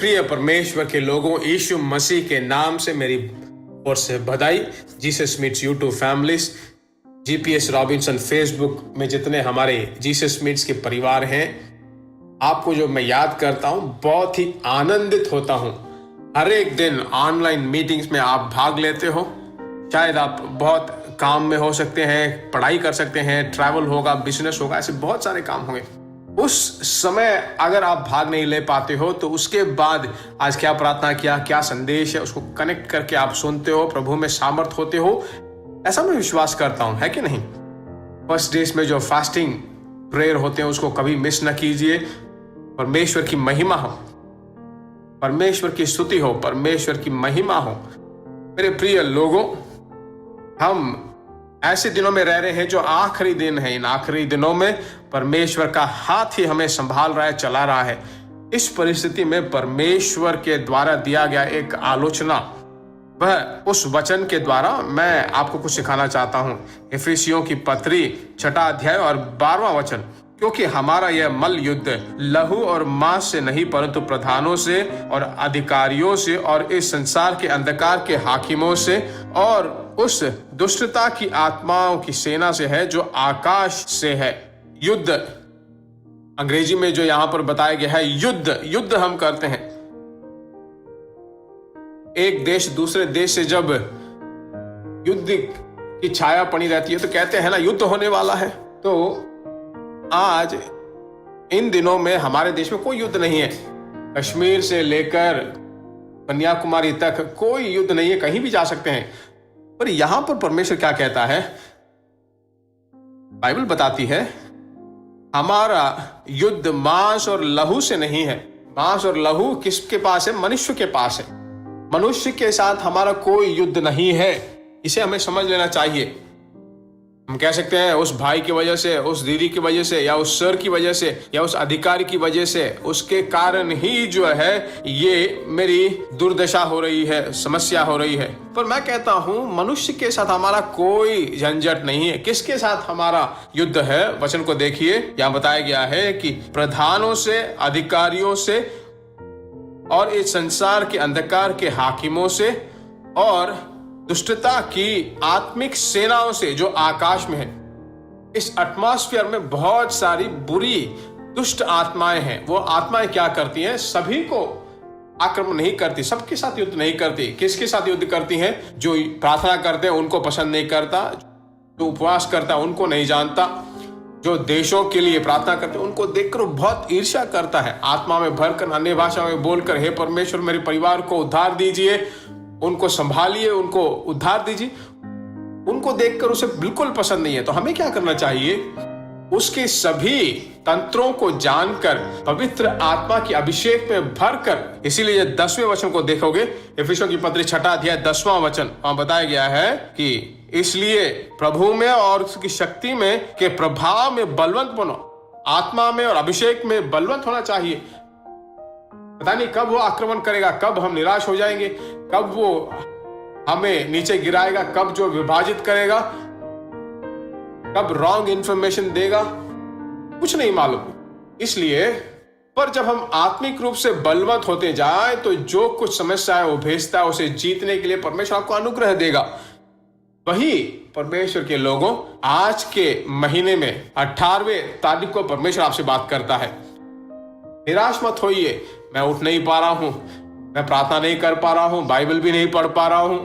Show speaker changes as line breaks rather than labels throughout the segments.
प्रिय परमेश्वर के लोगों, यीशु मसीह के नाम से मेरी ओर से बधाई। Jesus meets YouTube families, GPS Robinson Facebook में जितने हमारे जीसस मीट्स के परिवार हैं, आपको जो मैं याद करता हूं, बहुत ही आनंदित होता हूं। हर एक दिन ऑनलाइन मीटिंग्स में आप भाग लेते हो। शायद आप बहुत काम में हो सकते हैं, पढ़ाई कर सकते हैं, ट्रैवल होगा, बिजनेस होगा, ऐसे बहुत सारे काम होंगे। उस समय अगर आप भाग नहीं ले पाते हो तो उसके बाद आज क्या प्रार्थना किया, क्या संदेश है, उसको कनेक्ट करके आप सुनते हो, प्रभु में सामर्थ होते हो, ऐसा मैं विश्वास करता हूं, है कि नहीं। फर्स्ट डेज में जो फास्टिंग प्रेयर होते हैं उसको कभी मिस न कीजिए। परमेश्वर की महिमा हो, परमेश्वर की स्तुति हो, परमेश्वर की महिमा हो। मेरे प्रिय लोगों, हम ऐसे दिनों में रह रहे हैं जो आखिरी दिन है। इन आखिरी दिनों में परमेश्वर का हाथ ही हमें संभाल रहा है, चला रहा है। इस परिस्थिति में परमेश्वर के द्वारा दिया गया एक आलोचना, वह उस वचन के द्वारा मैं आपको कुछ सिखाना चाहता हूं। इफिसियों की पत्री 6 अध्याय और 12वां वचन, क्योंकि हमारा यह मल युद्ध लहू और मांस से नहीं परंतु प्रधानों से और अधिकारियों से और इस संसार के अंधकार के हाकिमों से और उस दुष्टता की आत्माओं की सेना से है जो आकाश से है। युद्ध अंग्रेजी में जो यहां पर बताया गया है, युद्ध हम करते हैं। एक देश दूसरे देश से जब युद्ध की छाया पड़ी रहती है तो कहते हैं ना, युद्ध होने वाला है। तो आज इन दिनों में हमारे देश में कोई युद्ध नहीं है। कश्मीर से लेकर कन्याकुमारी तक कोई युद्ध नहीं है, कहीं भी जा सकते हैं। पर यहां पर परमेश्वर क्या कहता है, बाइबल बताती है, हमारा युद्ध मांस और लहू से नहीं है। मांस और लहू किसके पास है? मनुष्य के पास है। मनुष्य के साथ हमारा कोई युद्ध नहीं है। इसे हमें समझ लेना चाहिए। हम कह सकते हैं उस भाई की वजह से, उस दीदी की वजह से, या उस सर की वजह से, या उस अधिकारी की वजह से, उसके कारण ही जो है ये मेरी दुर्दशा हो रही है, समस्या हो रही है। पर मैं कहता हूं मनुष्य के साथ हमारा कोई झंझट नहीं है। किसके साथ हमारा युद्ध है? वचन को देखिए, यहां बताया गया है कि प्रधानों से, अधिकारियों से और इस संसार के अंधकार के हाकिमों से और दुष्टता की आत्मिक सेनाओं से जो आकाश में है। इस एटमॉस्फेयर में बहुत सारी बुरी दुष्ट आत्माएं हैं। वो आत्माएं क्या करती हैं? सभी को आक्रमण नहीं करती, सबके साथ युद्ध नहीं करती। किसके साथ युद्ध करती हैं? जो प्रार्थना करते हैं उनको पसंद नहीं करता, जो उपवास करता है उनको नहीं जानता, जो देशों के लिए प्रार्थना करते हैं उनको देखकर बहुत ईर्ष्या करता है। आत्मा में भरकर, अन्य भाषा में बोलकर, हे परमेश्वर मेरे परिवार को उद्धार दीजिए, उनको संभालिए, उनको उद्धार दीजिए, उनको देखकर उसे बिल्कुल पसंद नहीं है। तो हमें क्या करना चाहिए? उसके सभी तंत्रों को जानकर पवित्र आत्मा की अभिषेक में भरकर, इसीलिए 10वें वचन को देखोगे, इफिसियों की पत्री 6 अध्याय 10वां वचन, वहां बताया गया है कि इसलिए प्रभु में और उसकी शक्ति में के प्रभाव में बलवंत बनो। आत्मा में और अभिषेक में बलवंत होना चाहिए। पता नहीं कब वो आक्रमण करेगा, कब हम निराश हो जाएंगे, कब वो हमें नीचे गिराएगा, कब जो विभाजित करेगा, कब रॉन्ग इंफॉर्मेशन देगा, कुछ नहीं मालूम। इसलिए पर जब हम आत्मिक रूप से बलवंत होते जाएं तो जो कुछ समस्या है वो भेजता है, उसे जीतने के लिए परमेश्वर आपको अनुग्रह देगा। वही परमेश्वर के लोगों, आज के महीने में 18वें तारीख को परमेश्वर आपसे बात करता है। निराश मत होइए, मैं उठ नहीं पा रहा हूं, मैं प्रार्थना नहीं कर पा रहा हूं, बाइबल भी नहीं पढ़ पा रहा हूं,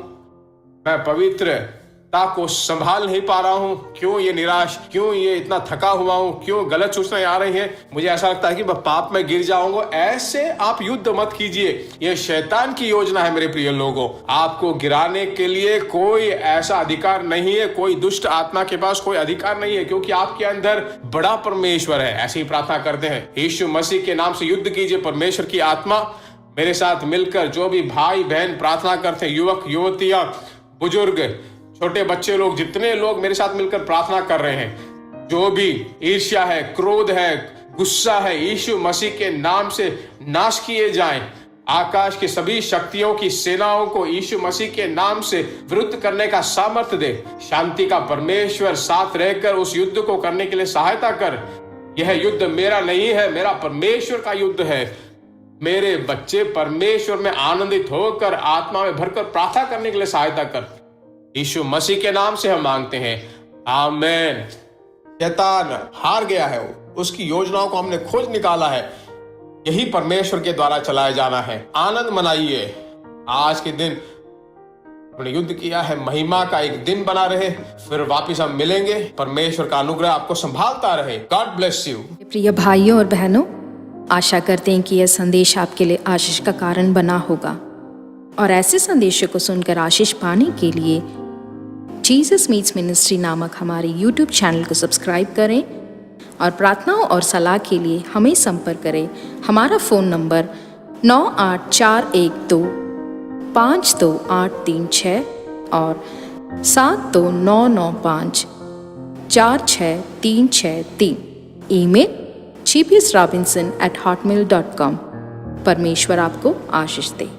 मैं पवित्रता को संभाल नहीं पा रहा हूं, क्यों ये निराश, क्यों ये इतना थका हुआ हूं, क्यों गलत सूचनाएं आ रही हैं, मुझे ऐसा लगता है कि मैं पाप में गिर जाऊंगा। ऐसे आप युद्ध मत कीजिए। यह शैतान की योजना है मेरे प्रिय लोगों। आपको गिराने के लिए कोई ऐसा अधिकार नहीं है, कोई दुष्ट आत्मा के पास कोई अधिकार नहीं है, क्योंकि आपके अंदर बड़ा परमेश्वर है। ऐसी प्रार्थना करते हैं, यीशु मसीह के नाम से युद्ध कीजिए। परमेश्वर की आत्मा मेरे साथ मिलकर, जो भी भाई बहन प्रार्थना करते हैं, युवक युवतियां, बुजुर्ग, छोटे बच्चे लोग, जितने लोग मेरे साथ मिलकर प्रार्थना कर रहे हैं, जो भी ईर्ष्या है, क्रोध है, गुस्सा है, यीशु मसीह के नाम से नाश किए जाएं। आकाश की सभी शक्तियों की सेनाओं को यीशु मसीह के नाम से विरुद्ध करने का सामर्थ्य दे। शांति का परमेश्वर साथ रहकर उस युद्ध को करने के लिए सहायता कर। यह युद्ध मेरा नहीं है, मेरा परमेश्वर का युद्ध है। मेरे बच्चे परमेश्वर में आनंदित होकर आत्मा में भरकर प्रार्थना करने के लिए सहायता कर। यीशु मसीह के नाम से हम मांगते हैं, आमीन। शैतान हार गया है, उसकी योजनाओं को हमने खोज निकाला है। यही परमेश्वर के द्वारा चलाया जाना है। आनंद मनाइए। आज के दिन हमने युद्ध किया है, महिमा का एक दिन बना रहे, फिर वापस हम मिलेंगे। परमेश्वर का अनुग्रह आपको संभालता रहे। God bless you.
प्रिय भाइयों और बहनों, आशा करते हैं कि यह संदेश आपके लिए आशीष का कारण बना होगा, और ऐसे संदेशों को सुनकर आशीष पाने के लिए जीसस मीट्स मिनिस्ट्री नामक हमारे YouTube चैनल को सब्सक्राइब करें, और प्रार्थनाओं और सलाह के लिए हमें संपर्क करें। हमारा फ़ोन नंबर 9841252836 और 7299546363। Email gpsrobinson@hotmail.com। परमेश्वर आपको आशीष दे।